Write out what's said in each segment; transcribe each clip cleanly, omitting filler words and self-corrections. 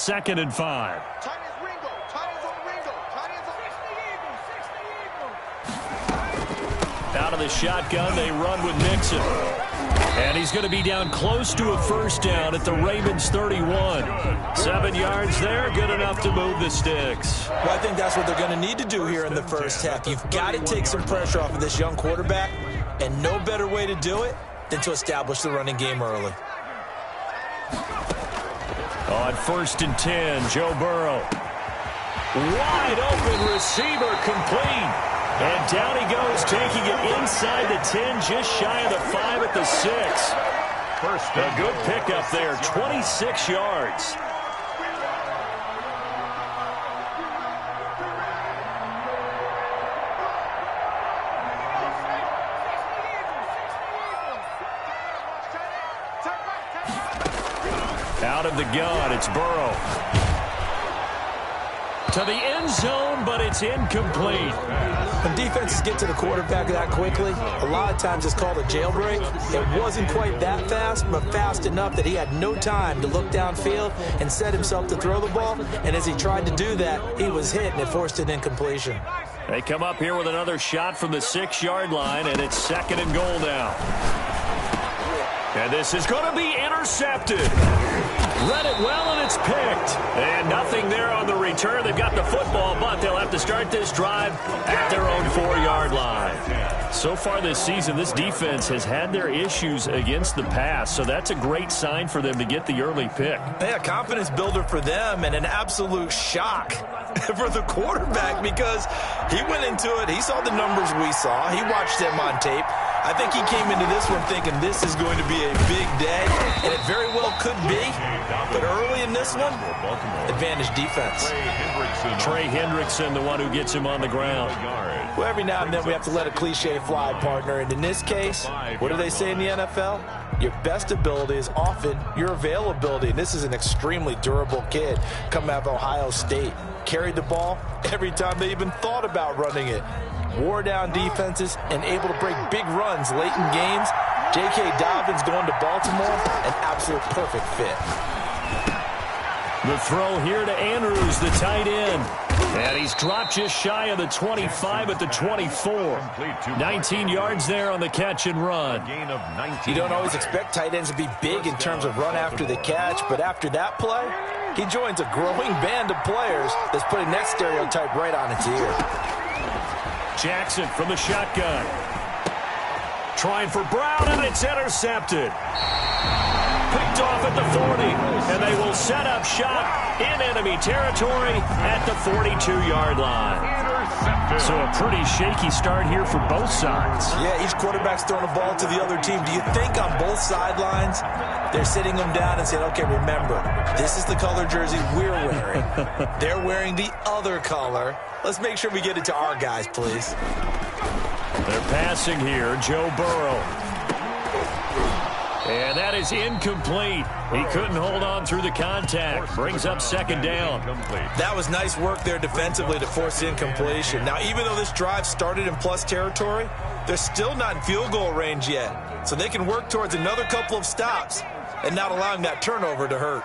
2nd and 5. Out of the shotgun, they run with Mixon. And he's going to be down close to a first down at the Ravens 31. 7 yards there, good enough to move the sticks. Well, I think that's what they're going to need to do here in the first half. You've got to take some pressure off of this young quarterback, and no better way to do it than to establish the running game early. On 1st and 10, Joe Burrow. Wide open receiver, complete. And down he goes, taking it inside the 10, just shy of the 5 at the 6. A good pickup there, 26 yards. Out of the gun, it's Burrow. To the end zone, but it's incomplete. When defenses get to the quarterback that quickly, a lot of times it's called a jailbreak. It wasn't quite that fast, but fast enough that he had no time to look downfield and set himself to throw the ball. And as he tried to do that, he was hit, and it forced an incompletion. They come up here with another shot from the 6-yard line, and it's 2nd and goal now. And this is going to be intercepted. Read it well, and it's picked. And nothing there on the return. They've got the football, but they'll have to start this drive at their own 4-yard line. So far this season, this defense has had their issues against the pass, so that's a great sign for them to get the early pick. Yeah, confidence builder for them and an absolute shock for the quarterback because he went into it. He saw the numbers we saw. He watched them on tape. I think he came into this one thinking this is going to be a big day, and it very well could be. But early in this one, advantage defense. Trey Hendrickson, the one who gets him on the ground. Well, every now and then we have to let a cliche fly, partner. And in this case, what do they say in the NFL? Your best ability is often your availability. And this is an extremely durable kid coming out of Ohio State. Carried the ball every time they even thought about running it. Wore down defenses and able to break big runs late in games. J.K. Dobbins going to Baltimore, an absolute perfect fit. The throw here to Andrews, the tight end. And he's dropped just shy of the 25 at the 24. 19 yards there on the catch and run. You don't always expect tight ends to be big in terms of run after the catch, but after that play, he joins a growing band of players that's putting that stereotype right on its ear. Jackson from the shotgun. Trying for Brown, and it's intercepted. Picked off at the 40, and they will set up shop in enemy territory at the 42-yard line. So a pretty shaky start here for both sides. Yeah, each quarterback's throwing a ball to the other team. Do you think on both sidelines they're sitting them down and saying, okay, remember, this is the color jersey we're wearing. They're wearing the other color. Let's make sure we get it to our guys, please. They're passing here, Joe Burrow. And that is incomplete. He couldn't hold on through the contact. Brings up 2nd down. That was nice work there defensively to force incompletion. Now, even though this drive started in plus territory, they're still not in field goal range yet. So they can work towards another couple of stops and not allowing that turnover to hurt.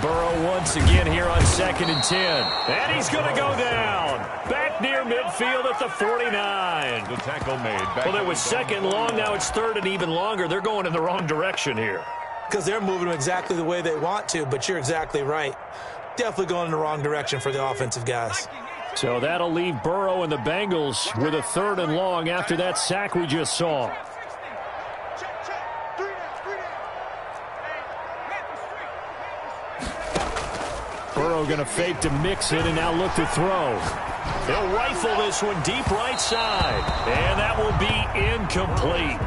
Burrow once again here on 2nd and 10. And he's going to go down. Back near midfield at the 49. The tackle made. Well, it was 2nd long. Now it's 3rd and even longer. They're going in the wrong direction here. Because they're moving them exactly the way they want to, but you're exactly right. Definitely going in the wrong direction for the offensive guys. So that'll leave Burrow and the Bengals with a 3rd and long after that sack we just saw. Burrow going to fake to Mixon and now look to throw. He'll rifle this one deep right side. And that will be incomplete.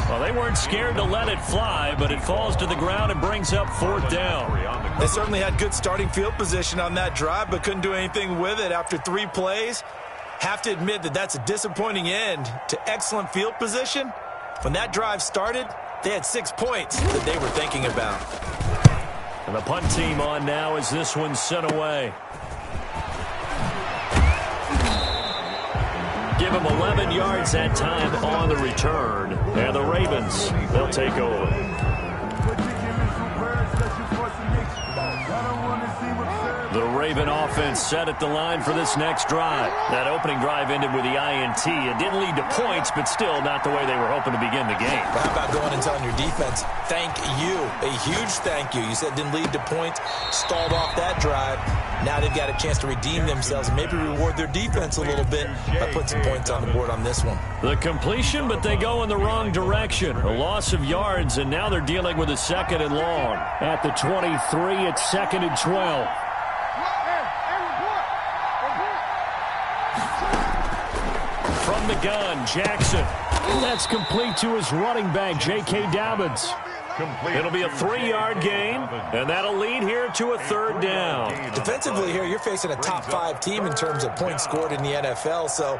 Well, they weren't scared to let it fly, but it falls to the ground and brings up 4th down. They certainly had good starting field position on that drive, but couldn't do anything with it after 3 plays. Have to admit that that's a disappointing end to excellent field position. When that drive started, they had 6 points that they were thinking about. And the punt team on now as this one's sent away. Give him 11 yards that time on the return. And the Ravens, they'll take over. Raven offense set at the line for this next drive. That opening drive ended with the INT. It didn't lead to points, but still not the way they were hoping to begin the game. But how about going and telling your defense, thank you, a huge thank you. You said it didn't lead to points, stalled off that drive. Now they've got a chance to redeem themselves and maybe reward their defense a little bit by putting some points on the board on this one. The completion, but they go in the wrong direction. A loss of yards, and now they're dealing with a second and long. At the 23, it's 2nd and 12. From the gun, Jackson. That's complete to his running back, J.K. Dobbins. It'll be a 3-yard gain, and that'll lead here to a 3rd down. Defensively here, you're facing a top-5 team in terms of points scored in the NFL, so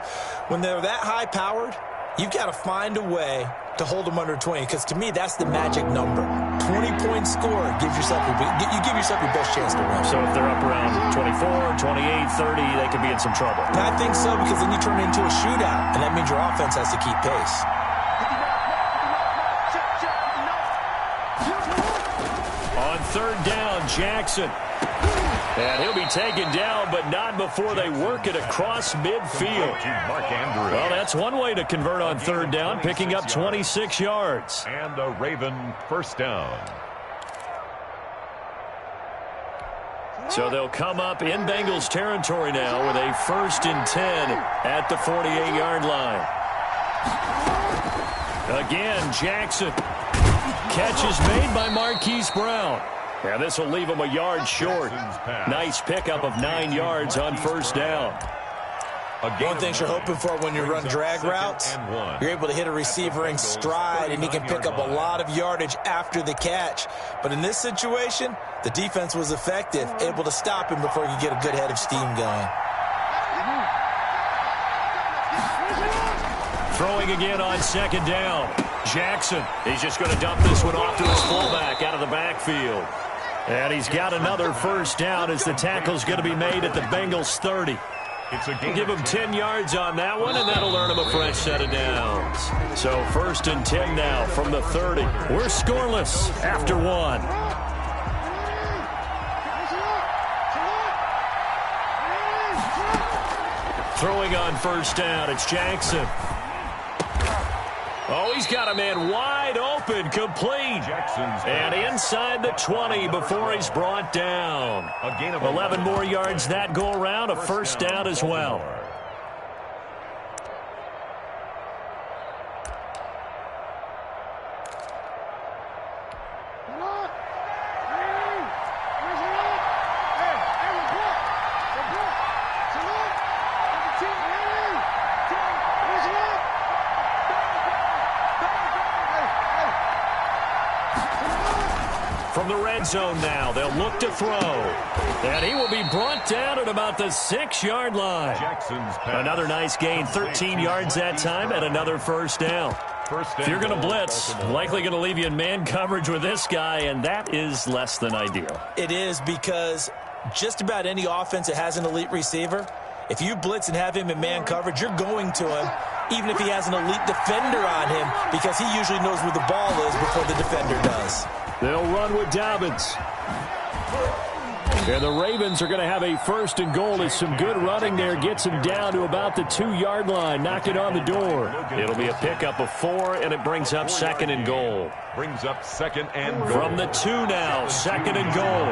when they're that high-powered, you've got to find a way to hold them under 20, because to me, that's the magic number. 20-point score gives yourself you give yourself your best chance to win. So if they're up around 24, 28, 30, they could be in some trouble. I think so, because then you turn it into a shootout, and that means your offense has to keep pace. On 3rd down, Jackson. And he'll be taken down, but not before they work it across midfield. Well, that's one way to convert on 3rd down, picking up 26 yards. And a Raven 1st down. So they'll come up in Bengals territory now with a 1st and 10 at the 48-yard line. Again, Jackson. Catch is made by Marquise Brown. And this will leave him a yard short. Nice pickup of 9 yards on 1st down. One thing you're hoping for when you run drag routes, you're able to hit a receiver in stride, and he can pick up a lot of yardage after the catch. But in this situation, the defense was effective, able to stop him before he could get a good head of steam going. Throwing again on 2nd down. Jackson, he's just going to dump this one off to his fullback out of the backfield. And he's got another 1st down as the tackle's going to be made at the Bengals 30. Give him 10 yards on that one, and that'll earn him a fresh set of downs. So 1st and 10 now from the 30. We're scoreless after 1. Throwing on 1st down, it's Jackson. Oh, he's got a man wide open, complete. And inside the 20 before he's brought down. 11 more yards that go around, a 1st down as well. From the red zone now, they'll look to throw. And he will be brought down at about the 6-yard line. Another nice gain, 13 yards that time, and another 1st down. If you're going to blitz, likely going to leave you in man coverage with this guy, and that is less than ideal. It is, because just about any offense that has an elite receiver, if you blitz and have him in man coverage, you're going to him, even if he has an elite defender on him, because he usually knows where the ball is before the defender does. They'll run with Dobbins. And the Ravens are going to have a 1st and goal as some good running there gets him down to about the 2-yard line, knocking on the door. It'll be a pickup of 4, and it brings up 2nd and goal. Brings up 2nd and goal. From the 2 now, 2nd and goal.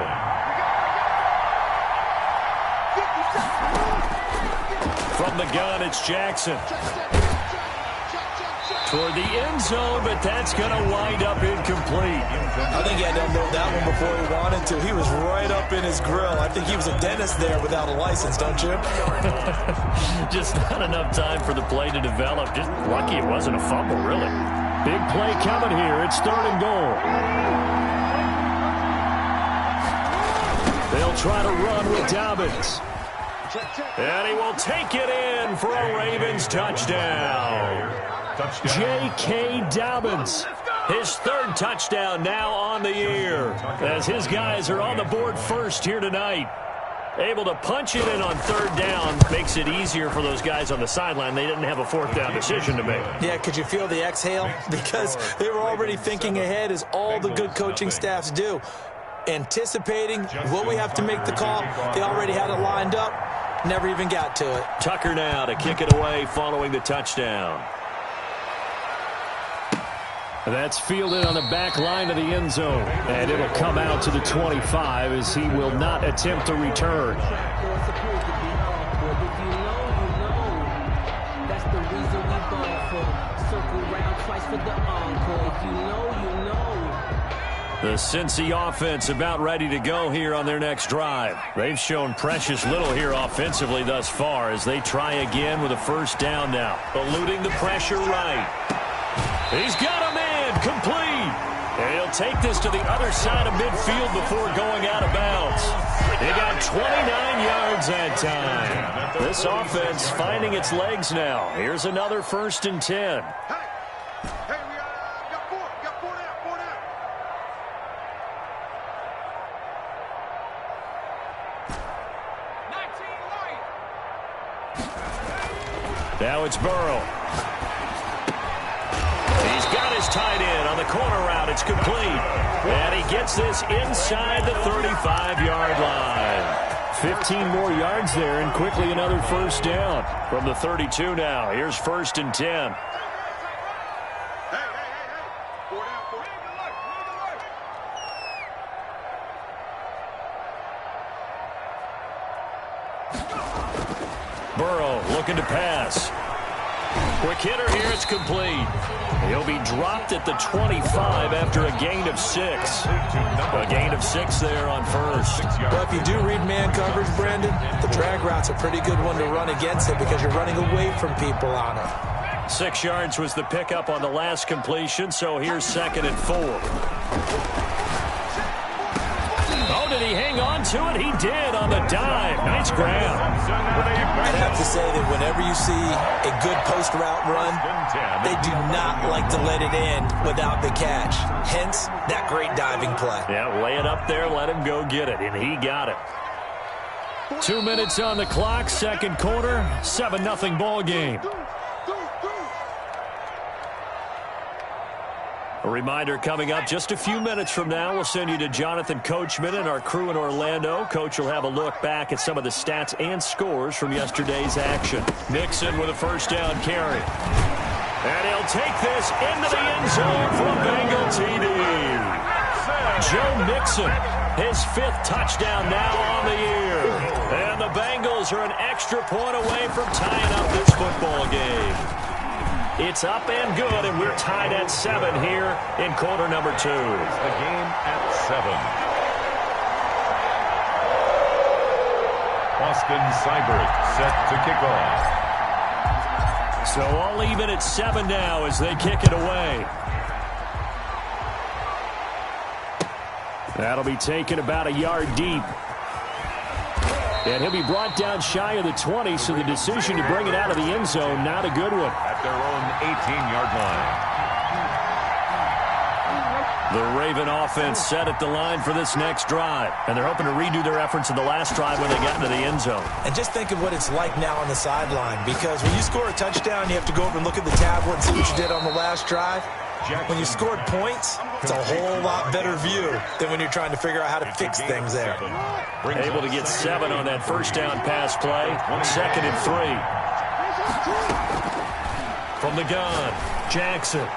From the gun, it's Jackson. Toward the end zone, but that's going to wind up incomplete. I think he had to unload that one before he wanted to. He was right up in his grill. I think he was a dentist there without a license, don't you? Just not enough time for the play to develop. Just lucky it wasn't a fumble, really. Big play coming here. It's 3rd and goal. They'll try to run with Dobbins. And he will take it in for a Ravens touchdown. J.K. Dobbins, his 3rd touchdown now on the year, as his guys are on the board first here tonight. Able to punch it in on 3rd down makes it easier for those guys on the sideline. They didn't have a 4th down decision to make. Yeah, could you feel the exhale? Because they were already thinking ahead, as all the good coaching staffs do. anticipating, will we have to make the call? They already had it lined up, never even got to it. Tucker now to kick it away following the touchdown. That's fielded on the back line of the end zone. And it'll come out to the 25 as he will not attempt to return. The Cincy offense about ready to go here on their next drive. They've shown precious little here offensively thus far as they try again with a first down now. Eluding the pressure right. He's got a man complete. And he'll take this to the other side of midfield before going out of bounds. He got 29 yards that time. This offense finding its legs now. Here's another 1st and 10. Now it's Burrow. He's got his tight end on the corner route. It's complete. And he gets this inside the 35-yard line. 15 more yards there and quickly another first down. From the 32 now, here's 1st and 10. Burrow looking to pass. Quick hitter here, it's complete. He'll be dropped at the 25 after a gain of 6. A gain of 6 there on first. Well, if you do read man coverage, Brandon, the drag route's a pretty good one to run against it because you're running away from people on it. 6 yards was the pickup on the last completion, so here's 2nd and 4. Oh, did he hang on to it? He did on the dive. Nice grab. I'd have to say that whenever you see a good post route run, they do not like to let it in without the catch. Hence, that great diving play. Yeah, lay it up there, let him go get it, and he got it. 2 minutes on the clock, 2nd quarter, 7-0 ball game. A reminder coming up just a few minutes from now, we'll send you to Jonathan Coachman and our crew in Orlando. Coach will have a look back at some of the stats and scores from yesterday's action. Mixon with a first down carry. And he'll take this into the end zone for a Bengal TD. Joe Mixon, his 5th touchdown now on the year. And the Bengals are an extra point away from tying up this football game. It's up and good, and we're tied at 7 here in quarter number 2. The game at 7. Austin Seibert set to kick off. So all even at 7 now as they kick it away. That'll be taken about a yard deep. And he'll be brought down shy of the 20, so the decision to bring it out of the end zone, not a good one. At their own 18-yard line. The Raven offense set at the line for this next drive. And they're hoping to redo their efforts in the last drive when they got into the end zone. And just think of what it's like now on the sideline, because when you score a touchdown, you have to go over and look at the tablet and see what you did on the last drive. When you scored points, it's a whole lot better view than when you're trying to figure out how to fix things there. Able to get 7 on that first down pass play. 2nd and 3. From the gun, Jackson.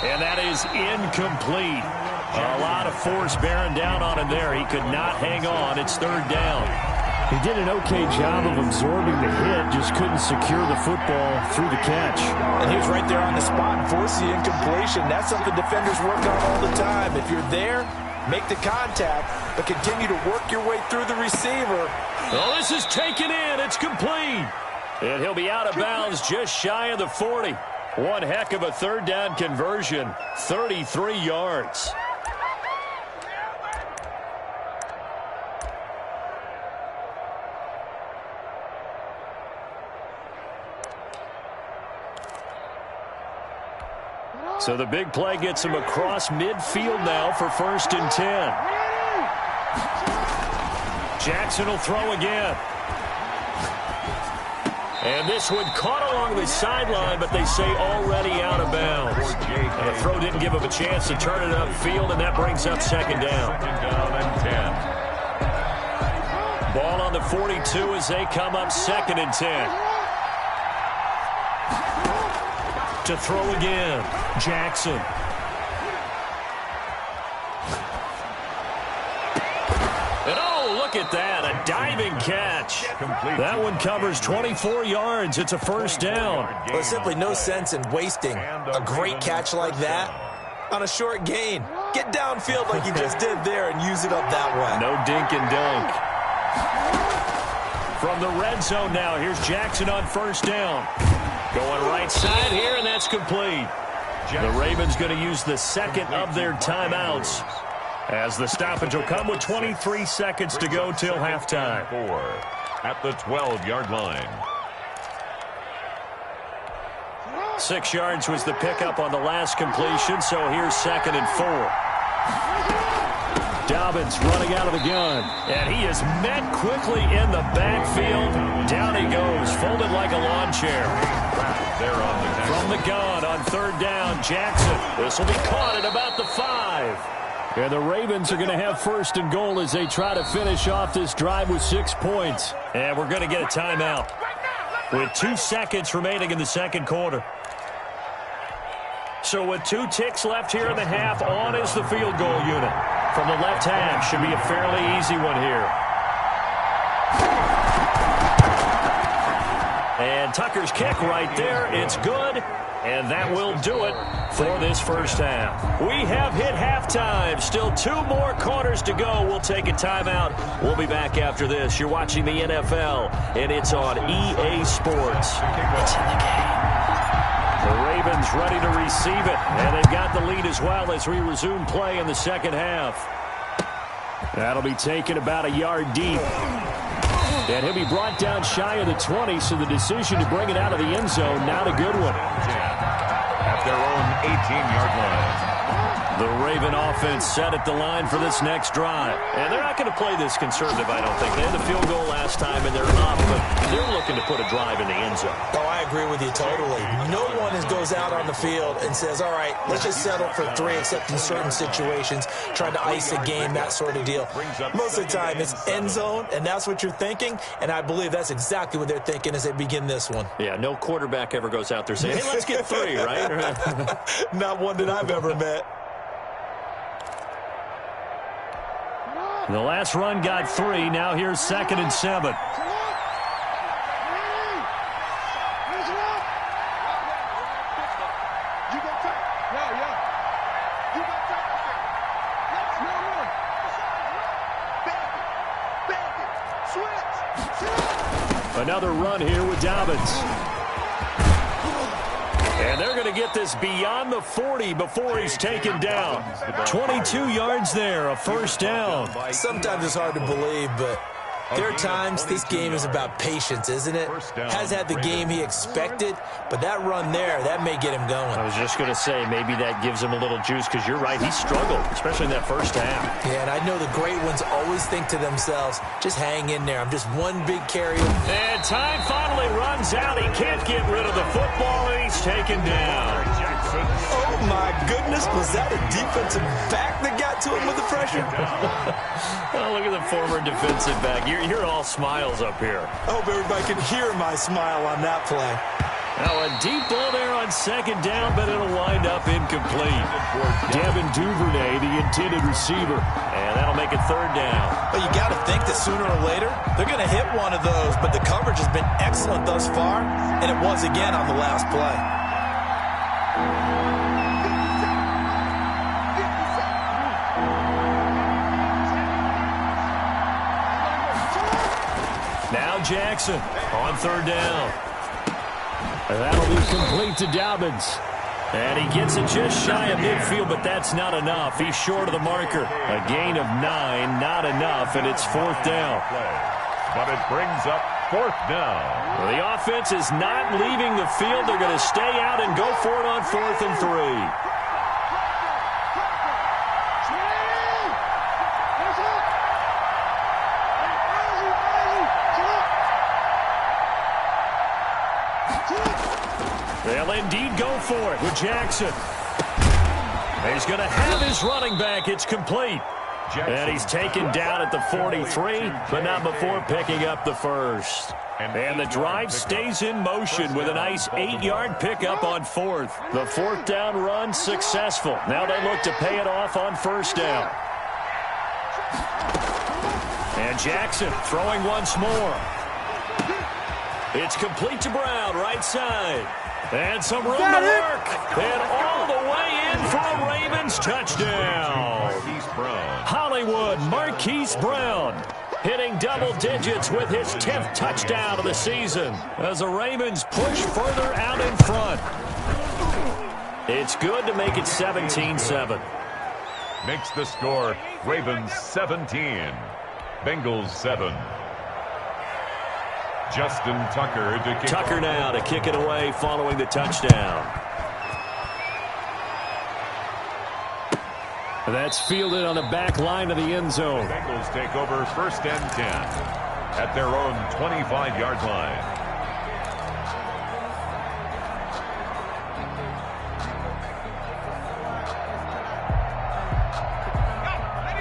And that is incomplete. A lot of force bearing down on him there. He could not hang on. It's 3rd down. He did an okay job of absorbing the hit, just couldn't secure the football through the catch. And he was right there on the spot and forced the incompletion. That's something defenders work on all the time. If you're there, make the contact, but continue to work your way through the receiver. Oh, this is taken in. It's complete. And he'll be out of bounds just shy of the 40. One heck of a 3rd down conversion. 33 yards. So the big play gets him across midfield now for 1st and 10. Jackson will throw again. And this one caught along the sideline, but they say already out of bounds. And the throw didn't give him a chance to turn it upfield, and that brings up second down. Second down and 10. Ball on the 42 as they come up second and 10. To throw again, Jackson. And oh, look at that, a diving catch. That one covers 24 yards. It's a first down. Well, there's simply no sense in wasting a great catch like that on a short gain. Get downfield like you just did there and use it up that way. No dink and dunk. From the red zone now, here's Jackson on first down. Going right side here, and that's complete. The Ravens going to use the second of their timeouts, as the stoppage will come with 23 seconds to go till halftime. At the 12-yard line. 6 yards was the pickup on the last completion, so here's second and 4. Dobbins running out of the gun, and he is met quickly in the backfield. Down he goes, folded like a lawn chair. From the gun on third down, Jackson. This will be caught at about the 5. And the Ravens are going to have first and goal as they try to finish off this drive with 6 points. And we're going to get a timeout with 2 seconds remaining in the second quarter. So with 2 ticks left here in the half, on is the field goal unit. From the left half, should be a fairly easy one here. And Tucker's kick right there. It's good. And that will do it for this first half. We have hit halftime. Still 2 more quarters to go. We'll take a timeout. We'll be back after this. You're watching the NFL, and it's on EA Sports. It's in the game. The Ravens ready to receive it, and they've got the lead as well as we resume play in the second half. That'll be taken about a yard deep. And he'll be brought down shy of the 20, so the decision to bring it out of the end zone, not a good one. At their own 18-yard line. The Raven offense set at the line for this next drive. And they're not going to play this conservative, I don't think. They had the field goal last time, and they're up, but they're looking to put a drive in the end zone. Oh, I agree with you totally. No one goes out on the field and says, all right, let's just settle for 3, except in certain situations, trying to ice a game, that sort of deal. Most of the time, it's end zone, and that's what you're thinking, and I believe that's exactly what they're thinking as they begin this one. Yeah, no quarterback ever goes out there saying, hey, let's get 3, right? Not one that I've ever met. The last run got 3. Now here's second and 7. Another run here with Dobbins. And they're going to get this beyond the 40 before he's taken down. 22 yards there, a first down. Sometimes it's hard to believe, but there are times this game is about patience, isn't it? Has had the game he expected, but that run there, that may get him going. I was just going to say, maybe that gives him a little juice, because you're right, he struggled, especially in that first half. Yeah, and I know the great ones always think to themselves, just hang in there. I'm just one big carry. And time finally runs out. He can't get rid of the football, and he's taken down. Oh, my goodness. Was that a defensive back that got to him with the pressure? Oh, look at the former defensive back. You're all smiles up here. I hope everybody can hear my smile on that play. Now a deep ball there on second down, but it'll wind up incomplete. Devin Duvernay, the intended receiver. And that'll make it third down. But you got to think that sooner or later, they're going to hit one of those. But the coverage has been excellent thus far, and it was again on the last play. Now Jackson on third down. And that'll be complete to Dobbins. And he gets it just shy of midfield, but that's not enough. He's short of the marker. A gain of 9, not enough, and it's fourth down. But it brings up fourth down. Well, the offense is not leaving the field. They're going to stay out and go for it on 4th and 3. They'll indeed go for it with Jackson. He's going to have his running back. It's complete. And he's taken down at the 43, but not before picking up the first. And the drive stays in motion with a nice 8-yard pickup on fourth. The fourth down run successful. Now they look to pay it off on first down. And Jackson throwing once more. It's complete to Brown, right side. And some room to work. And all the way in for a Ravens touchdown. Hollywood Marquise Brown hitting double digits with his 10th touchdown of the season as the Ravens push further out in front. It's good to make it 17-7. Makes the score Ravens 17, Bengals 7. Justin Tucker to kick. Tucker now to kick it away following the touchdown. That's fielded on the back line of the end zone. Bengals take over first and 10 at their own 25-yard line.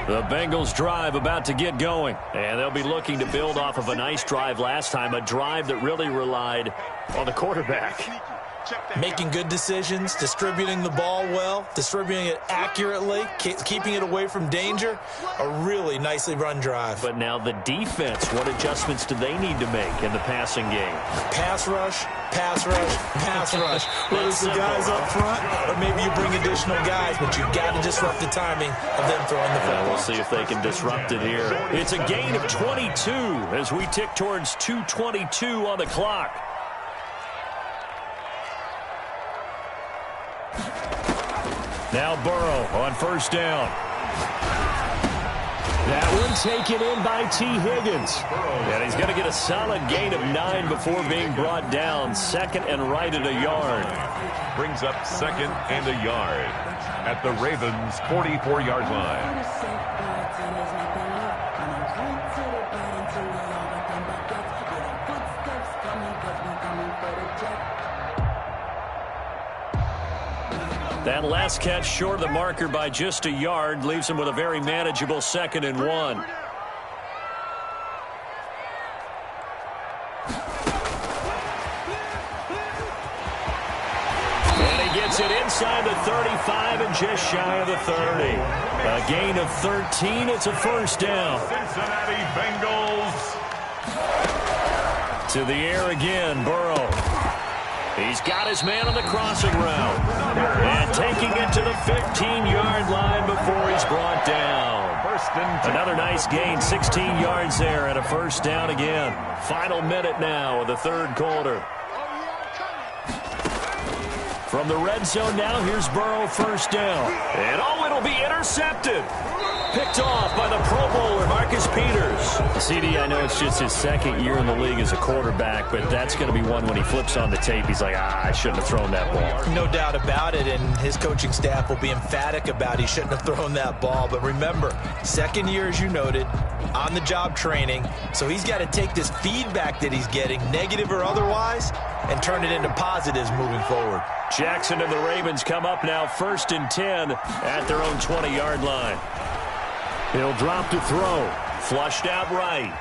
The Bengals drive about to get going, and they'll be looking to build off of a nice drive last time, a drive that really relied on the quarterback. Making good decisions, distributing the ball well, distributing it accurately, keeping it away from danger. A really nicely run drive. But now the defense, what adjustments do they need to make in the passing game? Pass rush, pass rush, pass rush. Whether it's the guys up front or maybe you bring additional guys, but you've got to disrupt the timing of them throwing the football. We'll see if they can disrupt it here. It's a gain of 22 as we tick towards 2:22 on the clock. Now Burrow on first down. That one taken in by T. Higgins. And he's going to get a solid gain of 9 before being brought down. Second and right at a yard. Brings up second and a yard at the Ravens' 44-yard line. That last catch short of the marker by just a yard leaves him with a very manageable 2nd and 1. And he gets it inside the 35 and just shy of the 30. A gain of 13. It's a first down. Cincinnati Bengals. To the air again, Burrow. He's got his man on the crossing route. And taking it to the 15-yard line before he's brought down. Another nice gain, 16 yards there and a first down again. Final minute now of the third quarter. From the red zone now, here's Burrow first down. And it'll be intercepted. Picked off by the Pro Bowler, Marcus Peters. CD, I know it's just his second year in the league as a quarterback, but that's going to be one when he flips on the tape, he's like, I shouldn't have thrown that ball. No doubt about it, and his coaching staff will be emphatic about he shouldn't have thrown that ball. But remember, second year, as you noted, on-the-job training, so he's got to take this feedback that he's getting, negative or otherwise, and turn it into positives moving forward. Jackson and the Ravens come up now first and 10 at their own 20-yard line. He'll drop to throw. Flushed out right.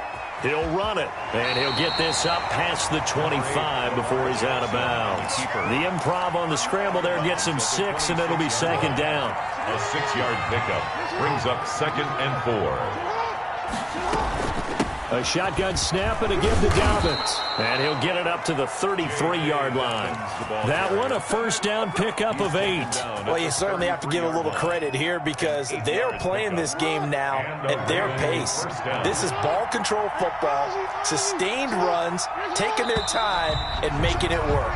He'll run it. And he'll get this up past the 25 before he's out of bounds. The improv on the scramble there gets him 6, and it'll be second down. A 6-yard pickup brings up 2nd and 4. A shotgun snap and a give to Dobbins. And he'll get it up to the 33-yard line. That one a first down pickup of 8. Well, you certainly have to give a little credit here because they're playing this game now at their pace. This is ball control football, sustained runs, taking their time, and making it work.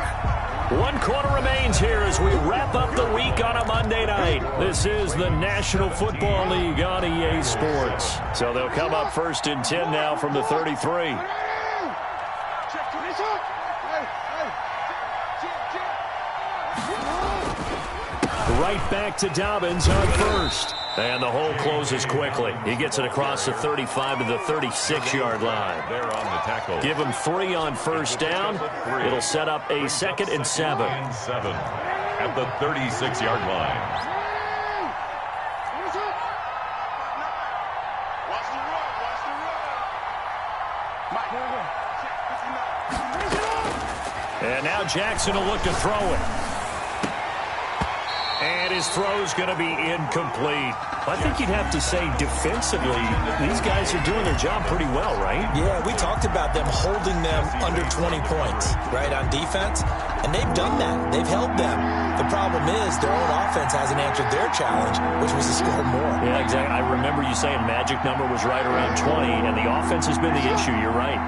1 quarter remains here as we wrap up the week on a Monday night. This is the National Football League on EA Sports. So they'll come up first and 10 now from the 33. Right back to Dobbins on first. And the hole closes quickly. He gets it across the 35 to the 36-yard line. They're on the tackle. Give him 3 on first down. It'll set up a 2nd and 7. And 7 at the 36-yard line. And now Jackson will look to throw it. And his throw's going to be incomplete. I think you'd have to say defensively, these guys are doing their job pretty well, right? Yeah, we talked about them holding them under 20 points, right, on defense. And they've done that. They've held them. The problem is their own offense hasn't answered their challenge, which was to score more. Yeah, exactly. I remember you saying magic number was right around 20, and the offense has been the issue. You're right.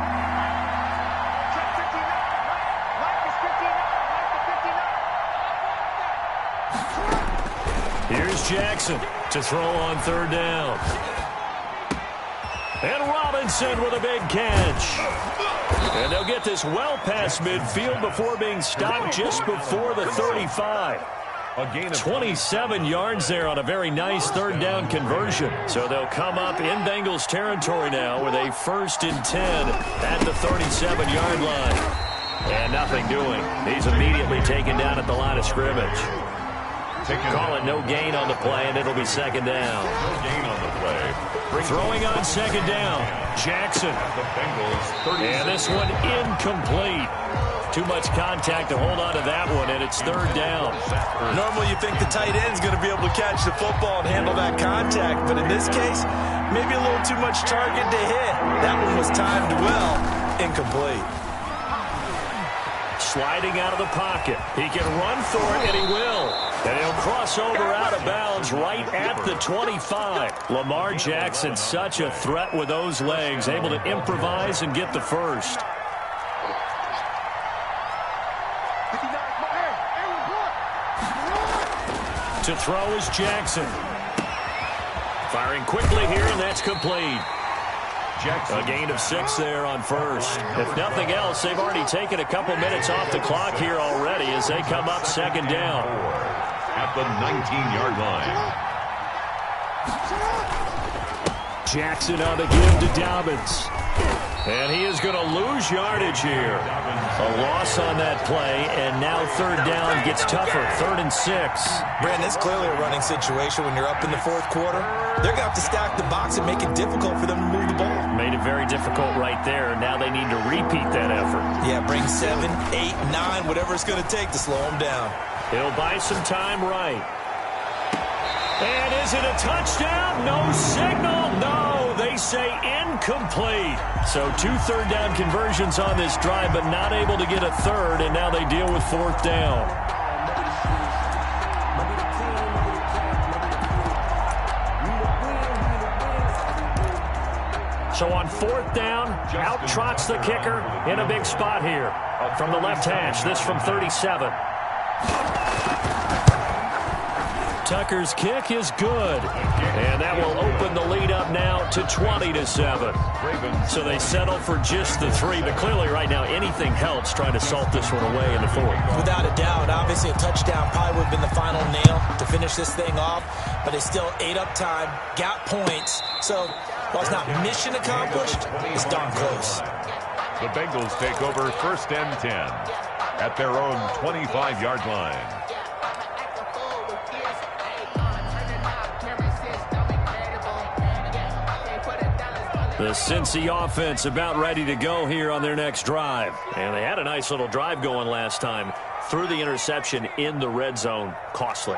Here's Jackson to throw on 3rd down. And Robinson with a big catch. And they'll get this well past midfield before being stopped just before the 35. A gain of 27 yards there on a very nice 3rd down conversion. So they'll come up in Bengals territory now with a 1st and 10 at the 37-yard line. And nothing doing. He's immediately taken down at the line of scrimmage. Call it no gain on the play, and it'll be 2nd down. No gain on the play. Throwing on 2nd down. Jackson. The Bengals, And this one incomplete. Too much contact to hold on to that one, and it's 3rd down. Normally you think the tight end's going to be able to catch the football and handle that contact, but in this case, maybe a little too much target to hit. That one was timed well. Incomplete. Sliding out of the pocket. He can run for it, and he will. And he'll cross over out of bounds right at the 25. Lamar Jackson, such a threat with those legs, able to improvise and get the first. To throw is Jackson. Firing quickly here, and that's complete. A gain of 6 there on first. If nothing else, they've already taken a couple minutes off the clock here already as they come up 2nd down. At the 19-yard line. Jackson on the give to Dobbins. And he is going to lose yardage here. A loss on that play, and now 3rd down gets tougher. 3rd and 6. Brandon, it's clearly a running situation when you're up in the 4th quarter. They're going to have to stack the box and make it difficult for them to move the ball. Made it very difficult right there. Now they need to repeat that effort. Yeah, bring 7, 8, 9, whatever it's going to take to slow them down. He'll buy some time right. And is it a touchdown? No signal. No. They say incomplete. So 2 3rd down conversions on this drive, but not able to get a 3rd, and now they deal with 4th down. So on 4th down, out trots the kicker in a big spot here. From the left hash, this from 37. Tucker's kick is good. And that will open the lead up now to 20-7. So they settle for just the 3, but clearly right now anything helps trying to salt this one away in the 4th. Without a doubt, obviously a touchdown probably would have been the final nail to finish this thing off, but they still ate up time, got points. So while it's not mission accomplished, it's darn close. The Bengals take over 1st and 10 at their own 25-yard line. The Cincy offense about ready to go here on their next drive. And they had a nice little drive going last time. Threw the interception in the red zone. Costly.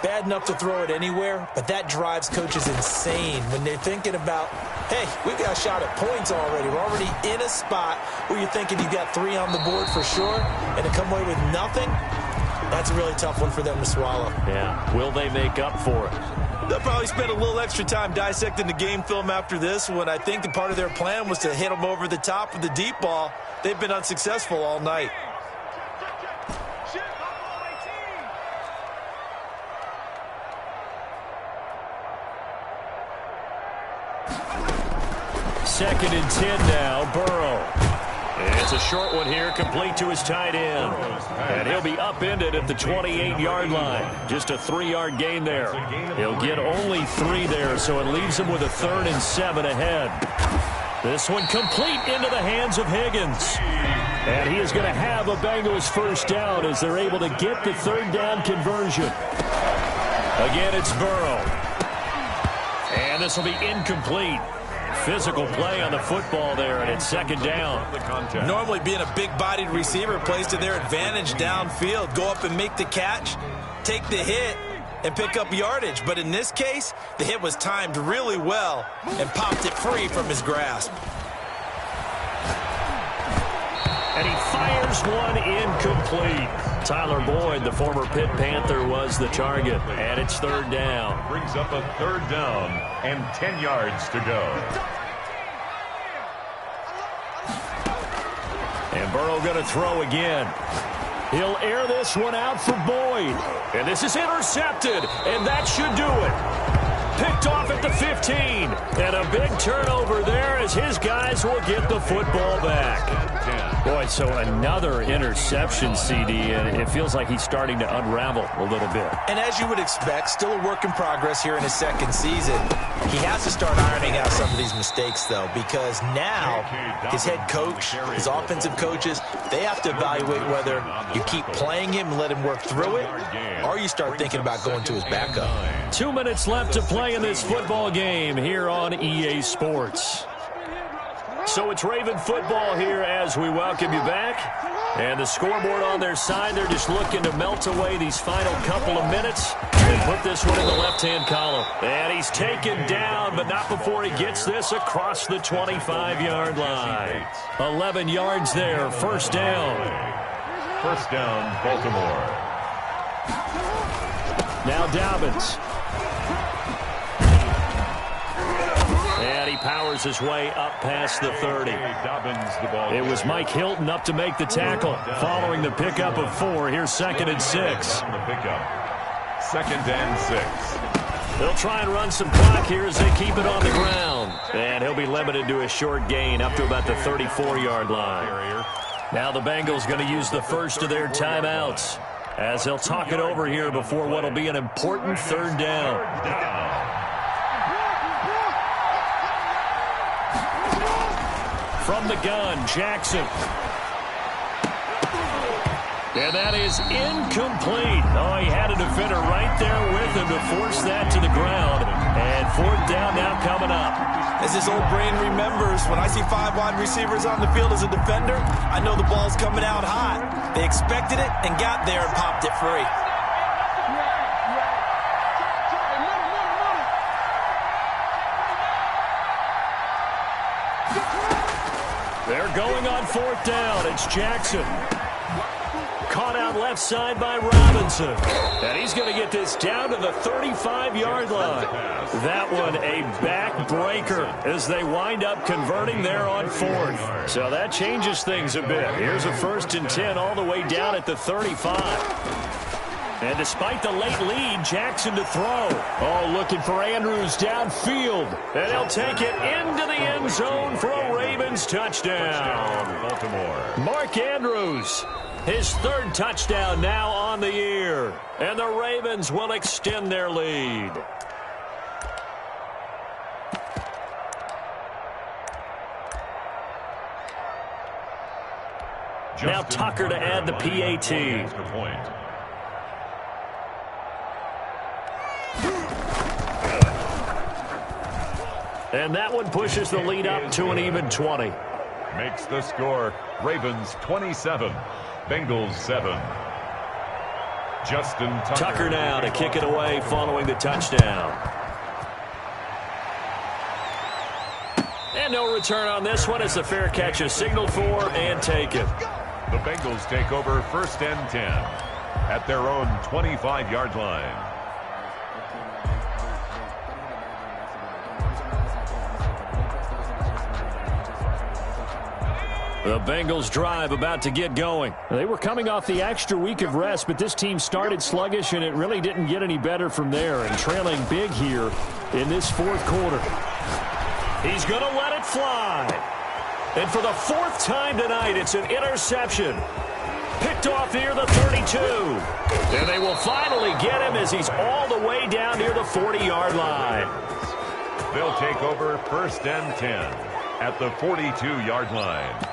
Bad enough to throw it anywhere, but that drives coaches insane when they're thinking about, hey, we've got a shot at points already. We're already in a spot where you're thinking you've got 3 on the board for sure, and to come away with nothing, that's a really tough one for them to swallow. Yeah, will they make up for it? They'll probably spend a little extra time dissecting the game film after this one. I think the part of their plan was to hit them over the top with the deep ball. They've been unsuccessful all night. Second and 10 now, Burrow. It's a short one here, complete to his tight end. And he'll be upended at the 28-yard line. Just a 3-yard gain there. He'll get only 3 there, so it leaves him with a 3rd and 7 ahead. This one complete into the hands of Higgins. And he is going to have a Bengals first down as they're able to get the 3rd down conversion. Again, it's Burrow. And this will be incomplete. Physical play on the football there, and it's 2nd down. Normally being a big-bodied receiver plays to their advantage downfield. Go up and make the catch, take the hit, and pick up yardage. But in this case, the hit was timed really well and popped it free from his grasp. And he fires one incomplete. Tyler Boyd, the former Pitt Panther, was the target. And it's 3rd down. Brings up a 3rd down and 10 yards to go. And Burrow going to throw again. He'll air this one out for Boyd. And this is intercepted. And that should do it. Picked off at the 15. And a big turnover there as his guys will get the football back. Boy, so another interception, CD, and it feels like he's starting to unravel a little bit. And as you would expect, still a work in progress here in his 2nd season. He has to start ironing out some of these mistakes, though, because now his head coach, his offensive coaches, they have to evaluate whether you keep playing him and let him work through it, or you start thinking about going to his backup. 2 minutes left to play in this football game here on EA Sports. So it's Raven football here as we welcome you back. And the scoreboard on their side, they're just looking to melt away these final couple of minutes and put this one in the left-hand column. And he's taken down, but not before he gets this across the 25-yard line. 11 yards there, 1st down. 1st down, Baltimore. Now Dobbins. And he powers his way up past the 30. It was Mike Hilton up to make the tackle. Following the pickup of 4, here's 2nd and 6. 2nd and 6. They'll try and run some clock here as they keep it on the ground. And he'll be limited to a short gain up to about the 34-yard line. Now the Bengals going to use the first of their timeouts as they'll talk it over here before what will be an important 3rd down. From the gun, Jackson. And that is incomplete. Oh, he had a defender right there with him to force that to the ground. And 4th down now coming up. As his old brain remembers, when I see 5 wide receivers on the field as a defender, I know the ball's coming out hot. They expected it and got there and popped it free. They're going on 4th down. It's Jackson. Caught out left side by Robinson. And he's going to get this down to the 35-yard line. That one a backbreaker as they wind up converting there on 4th. So that changes things a bit. Here's a 1st and 10 all the way down at the 35. And despite the late lead, Jackson to throw. Oh, looking for Andrews downfield. And he'll take it into the end zone for a Ravens touchdown. Baltimore. Mark Andrews, his 3rd touchdown now on the year. And the Ravens will extend their lead. Now Tucker to add the PAT. And that one pushes the lead up to an even 20. Makes the score Ravens 27, Bengals 7. Justin Tucker now to kick it away following the touchdown. And no return on this one as the fair catch is signaled for and taken. The Bengals take over 1st and 10 at their own 25-yard line. The Bengals drive about to get going. They were coming off the extra week of rest, but this team started sluggish, and it really didn't get any better from there, and trailing big here in this 4th quarter. He's going to let it fly. And for the fourth time tonight, it's an interception. Picked off near the 32. And they will finally get him as he's all the way down near the 40-yard line. They'll take over 1st and 10 at the 42-yard line.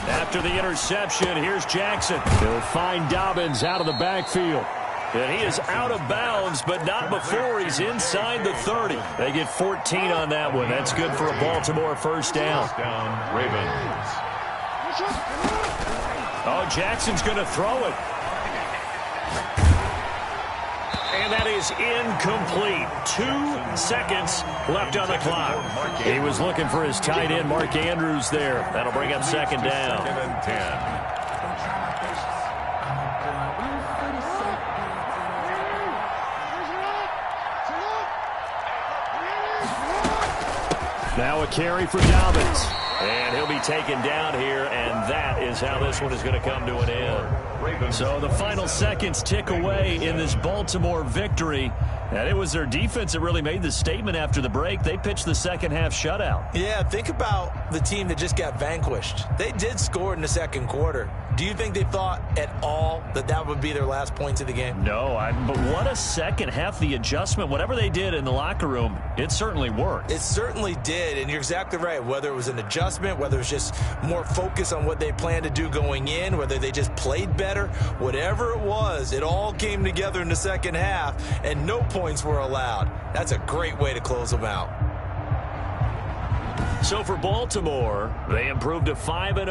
After the interception, here's Jackson. He'll find Dobbins out of the backfield. And he is out of bounds, but not before he's inside the 30. They get 14 on that one. That's good for a Baltimore first down. Ravens. Oh, Jackson's going to throw it. And that is incomplete. 2 seconds left on the clock. He was looking for his tight end, Mark Andrews, there. That'll bring up second down. 2nd and 10. Now a carry for Dobbins. And he'll be taken down here, and that is how this one is going to come to an end. So the final seconds tick away in this Baltimore victory. And it was their defense that really made the statement after the break. They pitched the second half shutout. Yeah, think about the team that just got vanquished. They did score in the second quarter. Do you think they thought at all that that would be their last points of the game? No, but what a second half. The adjustment, whatever they did in the locker room, it certainly worked. It certainly did, and you're exactly right. Whether it was an adjustment, whether it was just more focus on what they planned to do going in, whether they just played better, whatever it was, it all came together in the second half, and no points were allowed. That's a great way to close them out. So for Baltimore, they improved to 5-0.